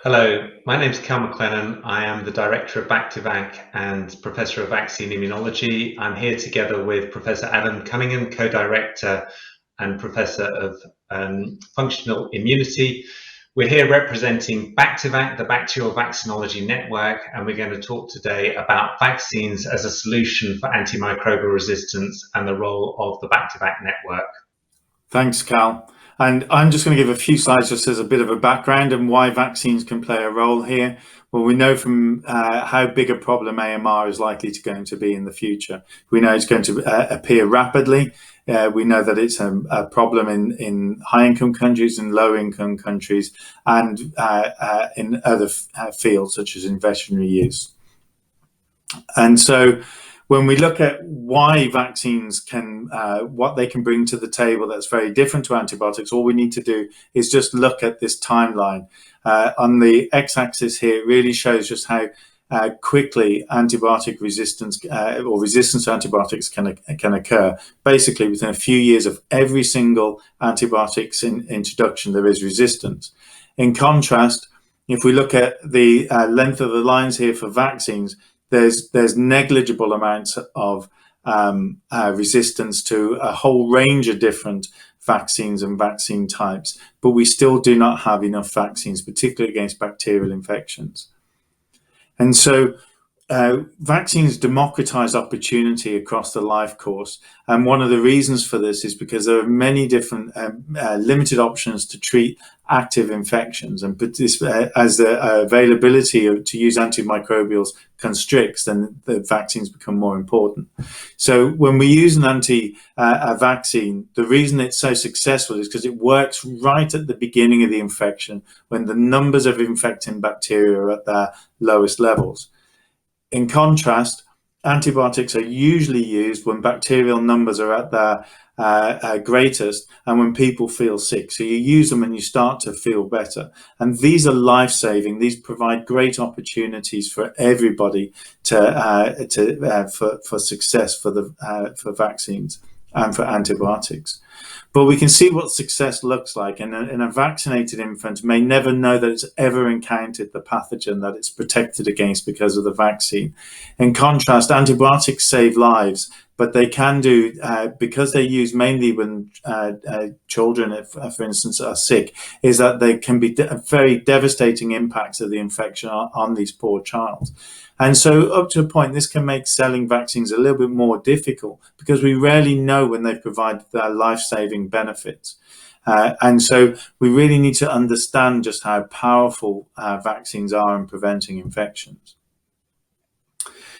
Hello, my name is MacLennan. I am the Director of BactiVac and Professor of Vaccine Immunology. I'm here together with Professor Adam Cunningham, Co-Director and Professor of Functional Immunity. We're here representing BactiVac, the Bacterial Vaccinology Network, and we're going to talk today about vaccines as a solution for antimicrobial resistance and the role of the BactiVac Network. Thanks, Cal. And I'm just going to give a few slides just as a bit of a background and why vaccines can play a role here. Well, we know from how big a problem AMR is likely to be in the future. We know it's going to appear rapidly. We know that it's a problem in high-income countries and low-income countries and in other fields such as in veterinary use. And so when we look at why vaccines can, what they can bring to the table that's very different to antibiotics, all we need to do is just look at this timeline. On the x-axis here, it really shows just how quickly antibiotic resistance or resistance to antibiotics can occur. Basically, within a few years of every single antibiotics introduction, there is resistance. In contrast, if we look at the length of the lines here for vaccines, there's negligible amounts of resistance to a whole range of different vaccines and vaccine types, but we still do not have enough vaccines, particularly against bacterial infections. And so vaccines democratize opportunity across the life course. And one of the reasons for this is because there are many different limited options to treat active infections. And as the availability to use antimicrobials constricts, then the vaccines become more important. So when we use a vaccine, the reason it's so successful is because it works right at the beginning of the infection when the numbers of infecting bacteria are at their lowest levels. In contrast, antibiotics are usually used when bacterial numbers are at their greatest and when people feel sick. So you use them and you start to feel better. And these are life-saving. These provide great opportunities for everybody for success for vaccines and for antibiotics. But we can see what success looks like, and a vaccinated infant may never know that it's ever encountered the pathogen that it's protected against because of the vaccine. In contrast, antibiotics save lives, but they can do, because they're used mainly when children, for instance, are sick, is that they can be very devastating impacts of the infection on these poor child. And so up to a point, this can make selling vaccines a little bit more difficult because we rarely know when they've provided their life-saving benefits. And so we really need to understand just how powerful vaccines are in preventing infections.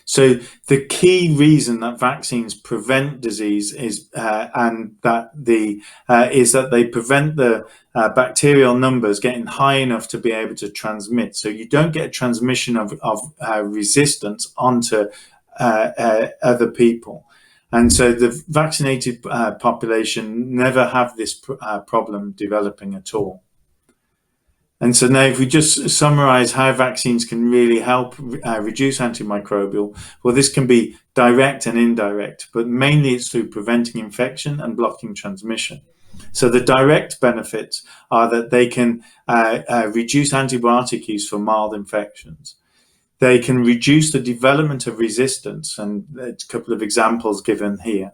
So the key reason that vaccines prevent disease is that they prevent the bacterial numbers getting high enough to be able to transmit. So you don't get a transmission of resistance onto other people. And so the vaccinated population never have this problem developing at all. And so now if we just summarize how vaccines can really help reduce antimicrobial, well, this can be direct and indirect, but mainly it's through preventing infection and blocking transmission. So the direct benefits are that they can reduce antibiotic use for mild infections. They can reduce the development of resistance, and a couple of examples given here.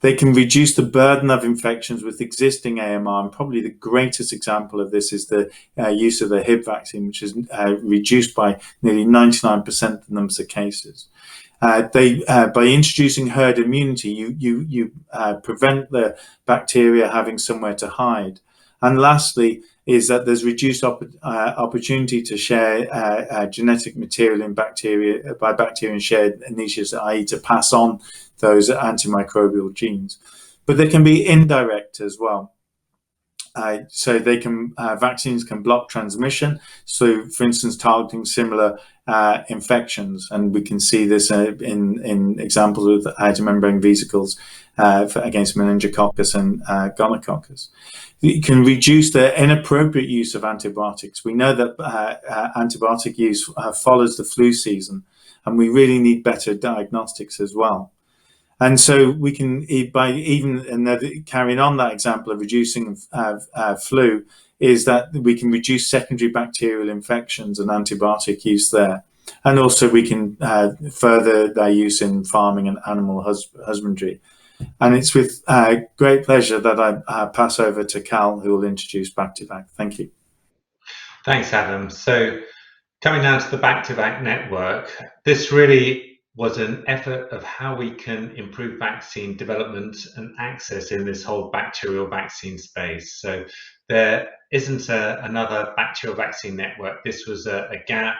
They can reduce the burden of infections with existing AMR, and probably the greatest example of this is the use of the Hib vaccine, which is reduced by nearly 99% the numbers of cases. By introducing herd immunity, you prevent the bacteria having somewhere to hide. And lastly, is that there's reduced opportunity to share genetic material in bacteria by bacteria in shared niches, i.e. to pass on those antimicrobial genes. But they can be indirect as well. So they can vaccines can block transmission. So, for instance, targeting similar infections, and we can see this in examples with outer membrane vesicles against meningococcus and gonococcus. It can reduce the inappropriate use of antibiotics. We know that antibiotic use follows the flu season, and we really need better diagnostics as well. And so we can, by even carrying on that example of reducing flu, is that we can reduce secondary bacterial infections and antibiotic use there. And also we can further their use in farming and animal husbandry. And it's with great pleasure that I pass over to Cal, who will introduce BactiVac. Thank you. Thanks, Adam. So coming down to the BactiVac network, this really was an effort of how we can improve vaccine development and access in this whole bacterial vaccine space. So there isn't another bacterial vaccine network. This was a gap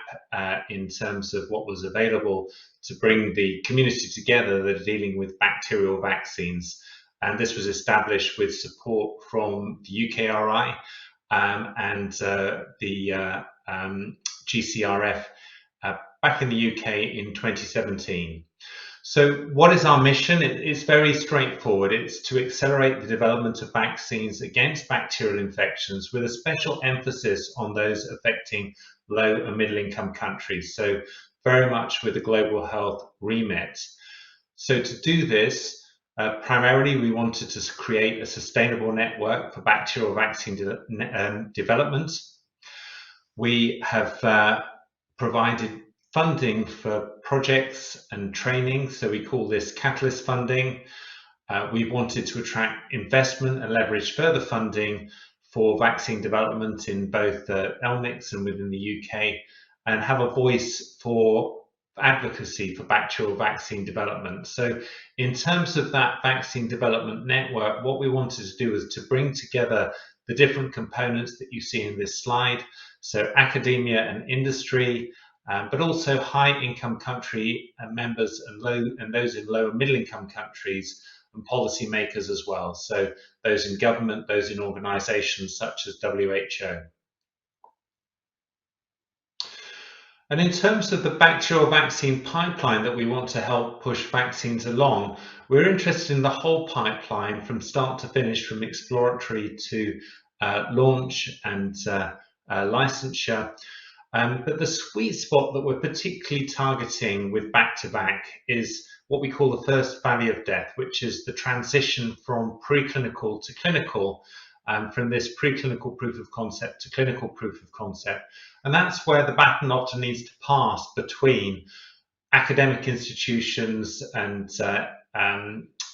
in terms of what was available to bring the community together that are dealing with bacterial vaccines. And this was established with support from the UKRI and the GCRF back in the UK in 2017. So what is our mission? It's very straightforward. It's to accelerate the development of vaccines against bacterial infections with a special emphasis on those affecting low and middle income countries. So very much with the global health remit. So to do this, primarily we wanted to create a sustainable network for bacterial vaccine development. We have provided funding for projects and training, so we call this catalyst funding. We wanted to attract investment and leverage further funding for vaccine development in both LMICs and within the UK, and have a voice for advocacy for bacterial vaccine development. So in terms of that vaccine development network, what we wanted to do was to bring together the different components that you see in this slide. So academia and industry, but also high-income country members and those in low and middle-income countries, and policymakers as well. So those in government, those in organisations such as WHO. And in terms of the bacterial vaccine pipeline that we want to help push vaccines along, we're interested in the whole pipeline from start to finish, from exploratory to launch and licensure. But the sweet spot that we're particularly targeting with BactiVac is what we call the first valley of death, which is the transition from preclinical to clinical, from this preclinical proof of concept to clinical proof of concept. And that's where the baton often needs to pass between academic institutions and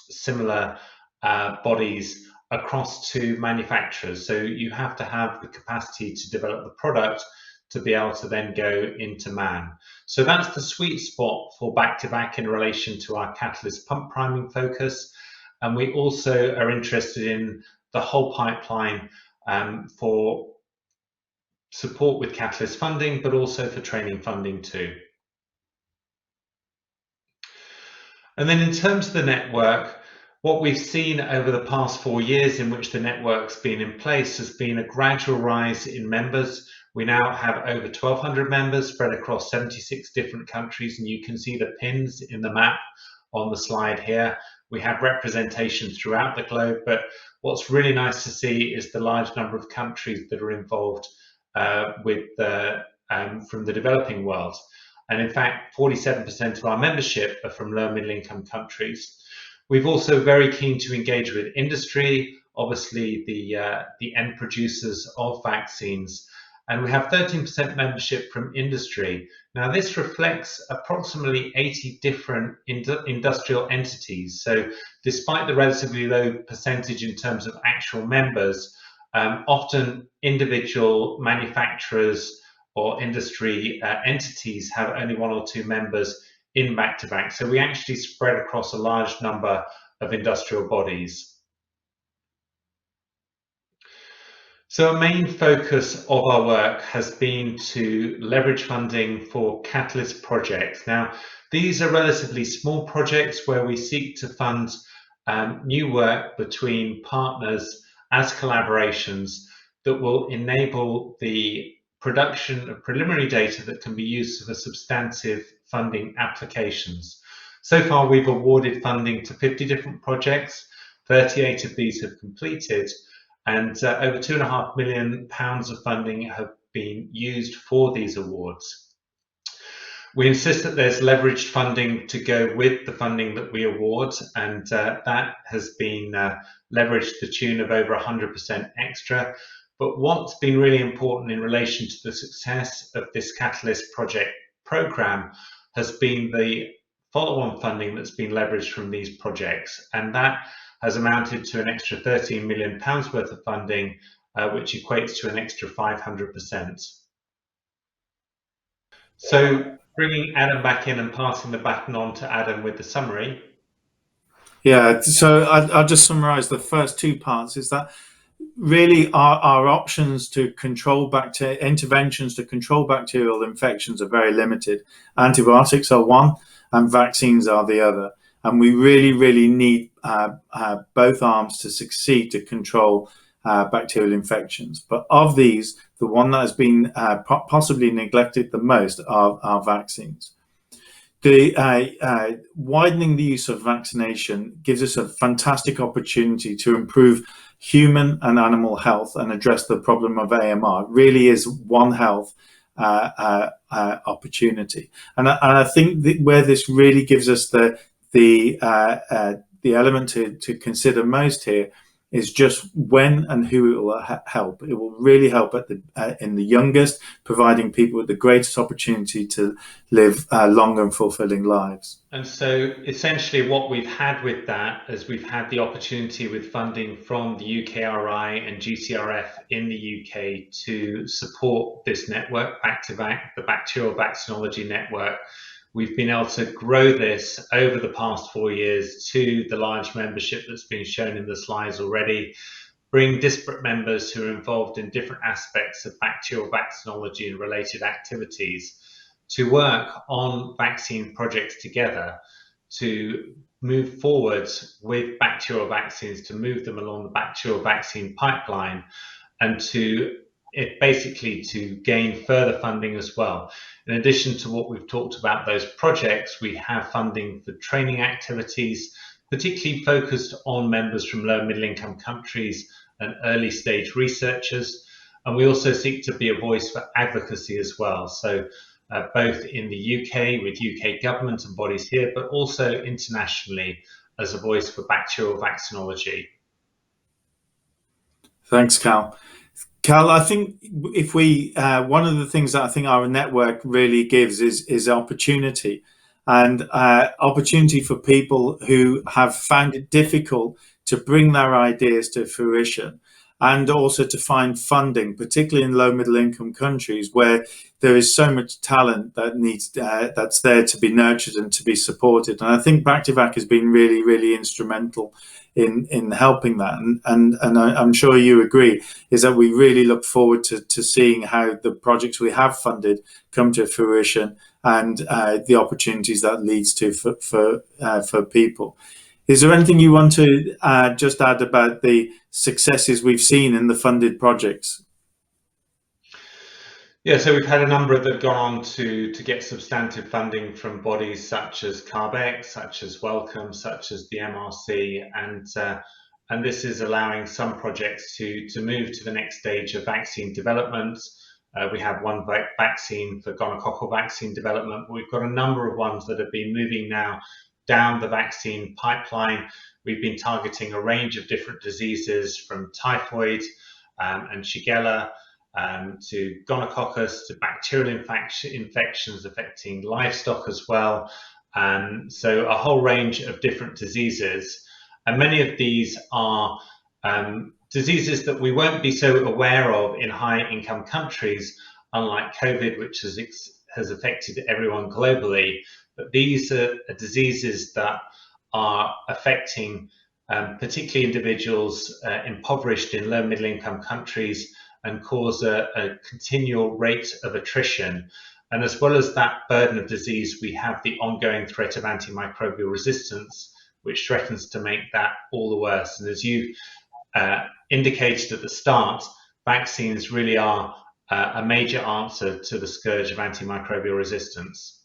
similar bodies across to manufacturers. So you have to have the capacity to develop the product to be able to then go into man. So that's the sweet spot for BactiVac in relation to our catalyst pump priming focus. And we also are interested in the whole pipeline for support with catalyst funding, but also for training funding too. And then in terms of the network, what we've seen over the past 4 years in which the network's been in place has been a gradual rise in members. We now have over 1,200 members spread across 76 different countries, and you can see the pins in the map on the slide here. We have representation throughout the globe, but what's really nice to see is the large number of countries that are involved from the developing world. And in fact, 47% of our membership are from low and middle income countries. We've also very keen to engage with industry, obviously the end producers of vaccines, and we have 13% membership from industry. Now this reflects approximately 80 different industrial entities. So despite the relatively low percentage in terms of actual members, often individual manufacturers or industry entities have only 1 or 2 members in BactiVac. So we actually spread across a large number of industrial bodies. So a main focus of our work has been to leverage funding for catalyst projects. Now, these are relatively small projects where we seek to fund new work between partners as collaborations that will enable the production of preliminary data that can be used for substantive funding applications. So far, we've awarded funding to 50 different projects. 38 of these have completed, and over £2.5 million of funding have been used for these awards. We insist that there's leveraged funding to go with the funding that we award, and that has been leveraged to the tune of over 100% extra. But what's been really important in relation to the success of this Catalyst project program has been the follow-on funding that's been leveraged from these projects, and that has amounted to an extra £13 million worth of funding, which equates to an extra 500%. So bringing Adam back in and passing the baton on to Adam with the summary. Yeah, so I'll just summarize the first two parts. Is that really our options to control interventions to control bacterial infections are very limited. Antibiotics are one and vaccines are the other. And we really need both arms to succeed to control bacterial infections. But of these, the one that has been possibly neglected the most are vaccines. The widening the use of vaccination gives us a fantastic opportunity to improve human and animal health and address the problem of AMR. It really is one health opportunity, and I think that where this really gives us the element to consider most here is just when and who it will help. It will really help in the youngest, providing people with the greatest opportunity to live long and fulfilling lives. And so essentially what we've had with that is we've had the opportunity with funding from the UKRI and GCRF in the UK to support this network, BactiVac, the Bacterial Vaccinology Network. We've been able to grow this over the past 4 years to the large membership that's been shown in the slides already, bring disparate members who are involved in different aspects of bacterial vaccinology and related activities to work on vaccine projects together to move forward with bacterial vaccines, to move them along the bacterial vaccine pipeline, and to gain further funding as well. In addition to what we've talked about, those projects, we have funding for training activities, particularly focused on members from low and middle income countries and early stage researchers. And we also seek to be a voice for advocacy as well. So both in the UK with UK government and bodies here, but also internationally as a voice for bacterial vaccinology. Thanks, Cal. Cal, I think if we one of the things that I think our network really gives is opportunity, and opportunity for people who have found it difficult to bring their ideas to fruition, and also to find funding, particularly in low middle income countries where there is so much talent that needs that's there to be nurtured and to be supported. And I think BactiVac has been really instrumental in helping that, and I'm sure you agree, is that we really look forward to seeing how the projects we have funded come to fruition and the opportunities that leads to for people. Is there anything you want to just add about the successes we've seen in the funded projects? Yeah, so we've had a number that have gone on to get substantive funding from bodies such as CARBEC, such as Wellcome, such as the MRC, and this is allowing some projects to move to the next stage of vaccine development. We have one vaccine for gonococcal vaccine development. We've got a number of ones that have been moving now down the vaccine pipeline. We've been targeting a range of different diseases from typhoid and Shigella to gonococcus, to bacterial infections affecting livestock as well. So a whole range of different diseases. And many of these are diseases that we won't be so aware of in high income countries, unlike COVID, which has affected everyone globally. But these are diseases that are affecting particularly individuals impoverished in low middle income countries and cause a continual rate of attrition. And as well as that burden of disease, we have the ongoing threat of antimicrobial resistance, which threatens to make that all the worse. And as you indicated at the start, vaccines really are a major answer to the scourge of antimicrobial resistance.